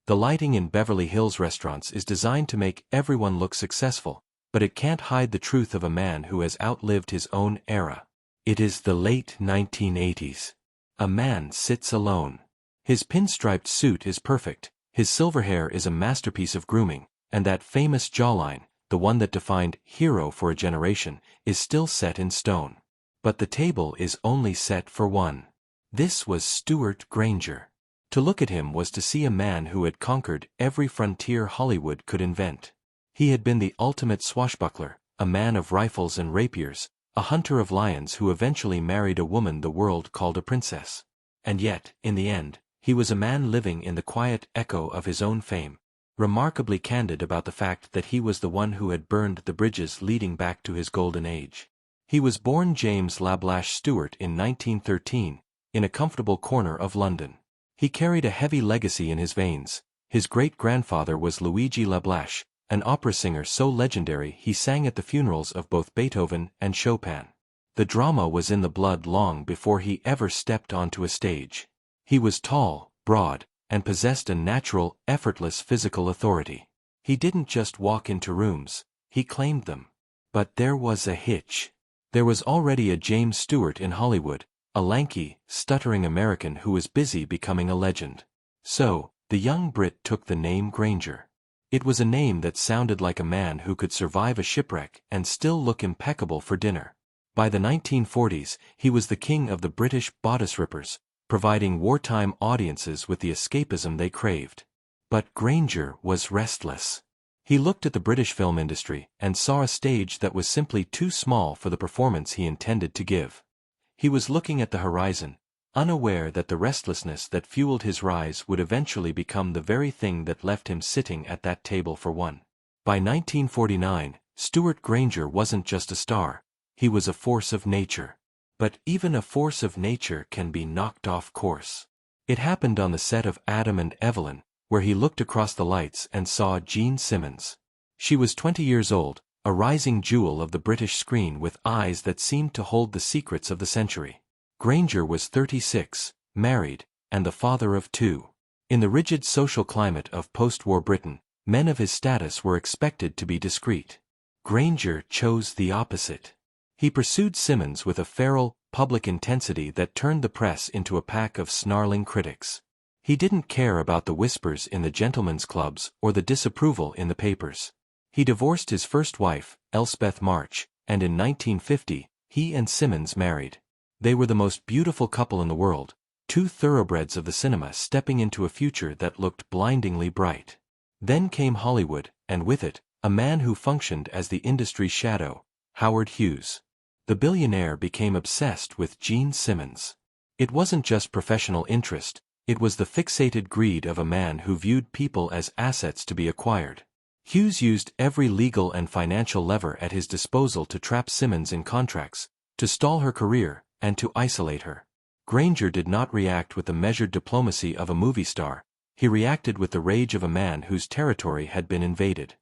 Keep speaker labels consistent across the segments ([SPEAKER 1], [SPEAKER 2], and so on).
[SPEAKER 1] The lighting in Beverly Hills restaurants is designed to make everyone look successful, but it can't hide the truth of a man who has outlived his own era. It is the late 1980s. A man sits alone. His pinstriped suit is perfect, his silver hair is a masterpiece of grooming, and that famous jawline, the one that defined hero for a generation, is still set in stone. But the table is only set for one. This was Stewart Granger. To look at him was to see a man who had conquered every frontier Hollywood could invent. He had been the ultimate swashbuckler, a man of rifles and rapiers, a hunter of lions who eventually married a woman the world called a princess. And yet, in the end, he was a man living in the quiet echo of his own fame, remarkably candid about the fact that he was the one who had burned the bridges leading back to his golden age. He was born James Lablache Stewart in 1913, in a comfortable corner of London. He carried a heavy legacy in his veins. His great-grandfather was Luigi Lablache, an opera singer so legendary he sang at the funerals of both Beethoven and Chopin. The drama was in the blood long before he ever stepped onto a stage. He was tall, broad, and possessed a natural, effortless physical authority. He didn't just walk into rooms, he claimed them. But there was a hitch. There was already a James Stewart in Hollywood, a lanky, stuttering American who was busy becoming a legend. So, the young Brit took the name Granger. It was a name that sounded like a man who could survive a shipwreck and still look impeccable for dinner. By the 1940s, he was the king of the British bodice rippers, providing wartime audiences with the escapism they craved. But Granger was restless. He looked at the British film industry and saw a stage that was simply too small for the performance he intended to give. He was looking at the horizon, unaware that the restlessness that fueled his rise would eventually become the very thing that left him sitting at that table for one. By 1949, Stewart Granger wasn't just a star, he was a force of nature. But even a force of nature can be knocked off course. It happened on the set of Adam and Evelyn, where he looked across the lights and saw Jean Simmons. She was 20 years old, a rising jewel of the British screen with eyes that seemed to hold the secrets of the century. Granger was 36, married, and the father of two. In the rigid social climate of post-war Britain, men of his status were expected to be discreet. Granger chose the opposite. He pursued Simmons with a feral, public intensity that turned the press into a pack of snarling critics. He didn't care about the whispers in the gentlemen's clubs or the disapproval in the papers. He divorced his first wife, Elspeth March, and in 1950, he and Simmons married. They were the most beautiful couple in the world, two thoroughbreds of the cinema stepping into a future that looked blindingly bright. Then came Hollywood, and with it, a man who functioned as the industry's shadow, Howard Hughes. The billionaire became obsessed with Jean Simmons. It wasn't just professional interest, it was the fixated greed of a man who viewed people as assets to be acquired. Hughes used every legal and financial lever at his disposal to trap Simmons in contracts, to stall her career, and to isolate her. Granger did not react with the measured diplomacy of a movie star, he reacted with the rage of a man whose territory had been invaded.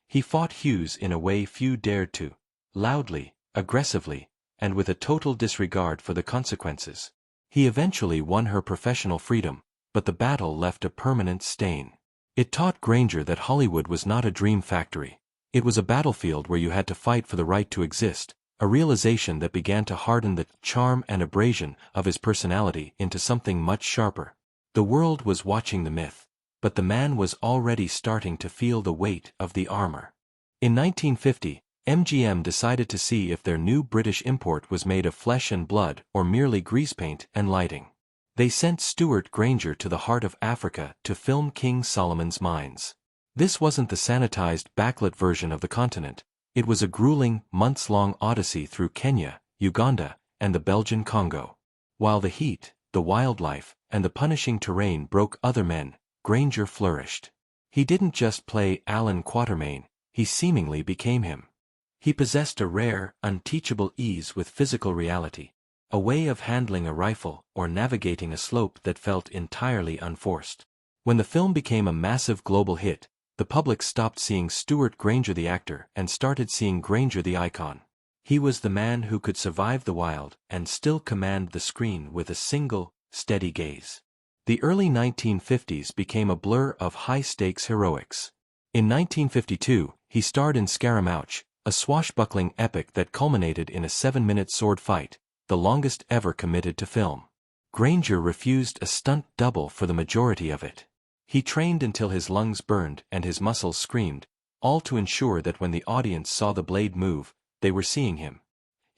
[SPEAKER 1] He fought Hughes in a way few dared to, loudly, aggressively, and with a total disregard for the consequences. He eventually won her professional freedom, but the battle left a permanent stain. It taught Granger that Hollywood was not a dream factory. It was a battlefield where you had to fight for the right to exist, a realization that began to harden the charm and abrasion of his personality into something much sharper. The world was watching the myth, but the man was already starting to feel the weight of the armor. In 1950, MGM decided to see if their new British import was made of flesh and blood or merely grease paint and lighting. They sent Stewart Granger to the heart of Africa to film King Solomon's Mines. This wasn't the sanitized backlit version of the continent, it was a grueling, months-long odyssey through Kenya, Uganda, and the Belgian Congo. While the heat, the wildlife, and the punishing terrain broke other men, Granger flourished. He didn't just play Alan Quatermain, he seemingly became him. He possessed a rare, unteachable ease with physical reality, a way of handling a rifle or navigating a slope that felt entirely unforced. When the film became a massive global hit, the public stopped seeing Stewart Granger the actor and started seeing Granger the icon. He was the man who could survive the wild and still command the screen with a single, steady gaze. The early 1950s became a blur of high-stakes heroics. In 1952, he starred in Scaramouche, a swashbuckling epic that culminated in a 7-minute sword fight, the longest ever committed to film. Granger refused a stunt double for the majority of it. He trained until his lungs burned and his muscles screamed, all to ensure that when the audience saw the blade move, they were seeing him.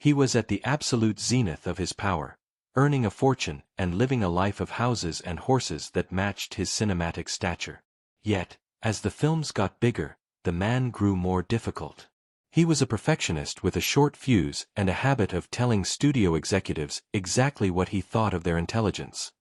[SPEAKER 1] He was at the absolute zenith of his power, earning a fortune and living a life of houses and horses that matched his cinematic stature. Yet, as the films got bigger, the man grew more difficult. He was a perfectionist with a short fuse and a habit of telling studio executives exactly what he thought of their intelligence.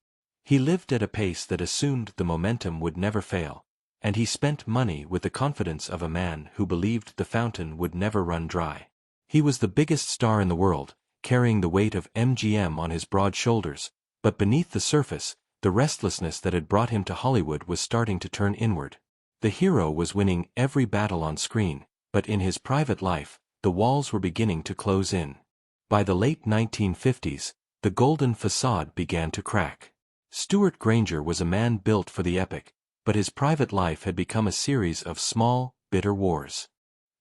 [SPEAKER 1] He lived at a pace that assumed the momentum would never fail, and he spent money with the confidence of a man who believed the fountain would never run dry. He was the biggest star in the world, carrying the weight of MGM on his broad shoulders, but beneath the surface, the restlessness that had brought him to Hollywood was starting to turn inward. The hero was winning every battle on screen, but in his private life, the walls were beginning to close in. By the late 1950s, the golden facade began to crack. Stewart Granger was a man built for the epic, but his private life had become a series of small, bitter wars.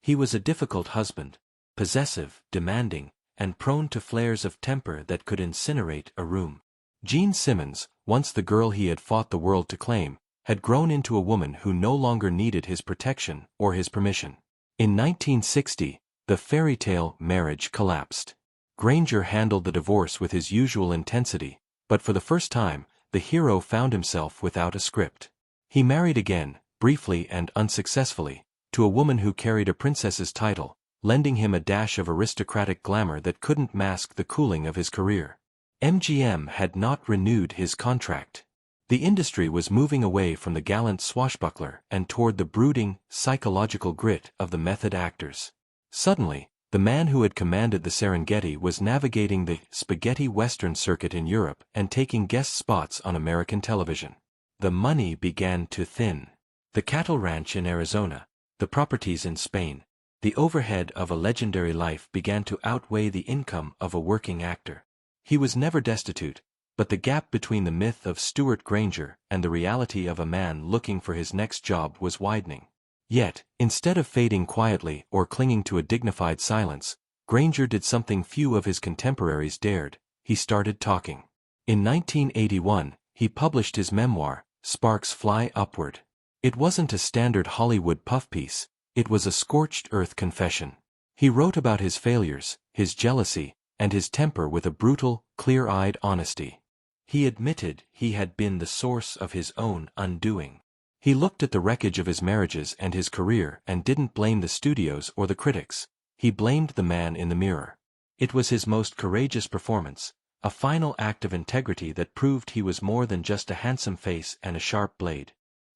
[SPEAKER 1] He was a difficult husband, possessive, demanding, and prone to flares of temper that could incinerate a room. Jean Simmons, once the girl he had fought the world to claim, had grown into a woman who no longer needed his protection or his permission. In 1960, the fairytale marriage collapsed. Granger handled the divorce with his usual intensity, but for the first time, the hero found himself without a script. He married again, briefly and unsuccessfully, to a woman who carried a princess's title, lending him a dash of aristocratic glamour that couldn't mask the cooling of his career. MGM had not renewed his contract. The industry was moving away from the gallant swashbuckler and toward the brooding, psychological grit of the method actors. Suddenly, the man who had commanded the Serengeti was navigating the spaghetti western circuit in Europe and taking guest spots on American television. The money began to thin. The cattle ranch in Arizona, the properties in Spain, the overhead of a legendary life began to outweigh the income of a working actor. He was never destitute, but the gap between the myth of Stewart Granger and the reality of a man looking for his next job was widening. Yet, instead of fading quietly or clinging to a dignified silence, Granger did something few of his contemporaries dared: he started talking. In 1981, he published his memoir, Sparks Fly Upward. It wasn't a standard Hollywood puff piece, it was a scorched earth confession. He wrote about his failures, his jealousy, and his temper with a brutal, clear-eyed honesty. He admitted he had been the source of his own undoing. He looked at the wreckage of his marriages and his career and didn't blame the studios or the critics. He blamed the man in the mirror. It was his most courageous performance, a final act of integrity that proved he was more than just a handsome face and a sharp blade.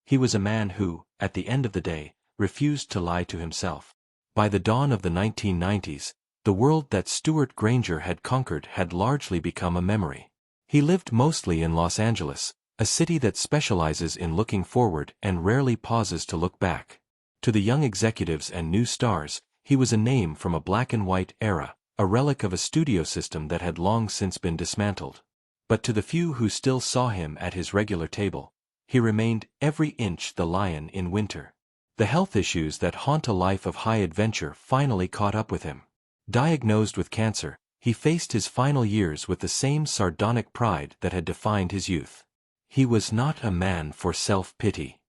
[SPEAKER 1] He was a man who, at the end of the day, refused to lie to himself. By the dawn of the 1990s, the world that Stewart Granger had conquered had largely become a memory. He lived mostly in Los Angeles, a city that specializes in looking forward and rarely pauses to look back. To the young executives and new stars, he was a name from a black-and-white era, a relic of a studio system that had long since been dismantled. But to the few who still saw him at his regular table, he remained every inch the lion in winter. The health issues that haunt a life of high adventure finally caught up with him. Diagnosed with cancer, he faced his final years with the same sardonic pride that had defined his youth. He was not a man for self-pity.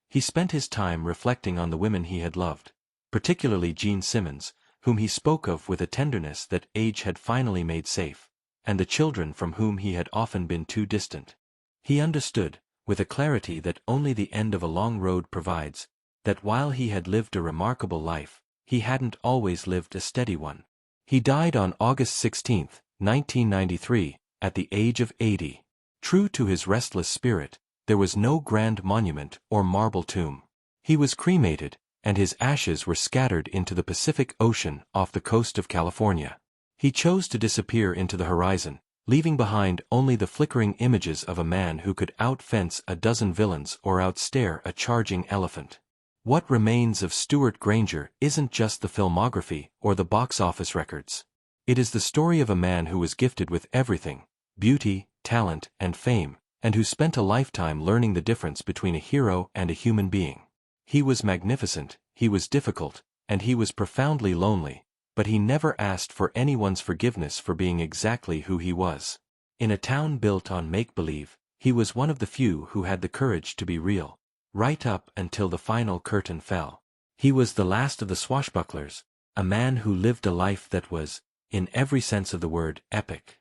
[SPEAKER 1] He spent his time reflecting on the women he had loved, particularly Jean Simmons, whom he spoke of with a tenderness that age had finally made safe, and the children from whom he had often been too distant. He understood, with a clarity that only the end of a long road provides, that while he had lived a remarkable life, he hadn't always lived a steady one. He died on August 16, 1993, at the age of 80. True to his restless spirit, there was no grand monument or marble tomb. He was cremated, and his ashes were scattered into the Pacific Ocean off the coast of California. He chose to disappear into the horizon, leaving behind only the flickering images of a man who could outfence a dozen villains or outstare a charging elephant. What remains of Stewart Granger isn't just the filmography or the box office records. It is the story of a man who was gifted with everything: beauty, talent, and fame, and who spent a lifetime learning the difference between a hero and a human being. He was magnificent, he was difficult, and he was profoundly lonely, but he never asked for anyone's forgiveness for being exactly who he was. In a town built on make-believe, he was one of the few who had the courage to be real, right up until the final curtain fell. He was the last of the swashbucklers, a man who lived a life that was, in every sense of the word, epic.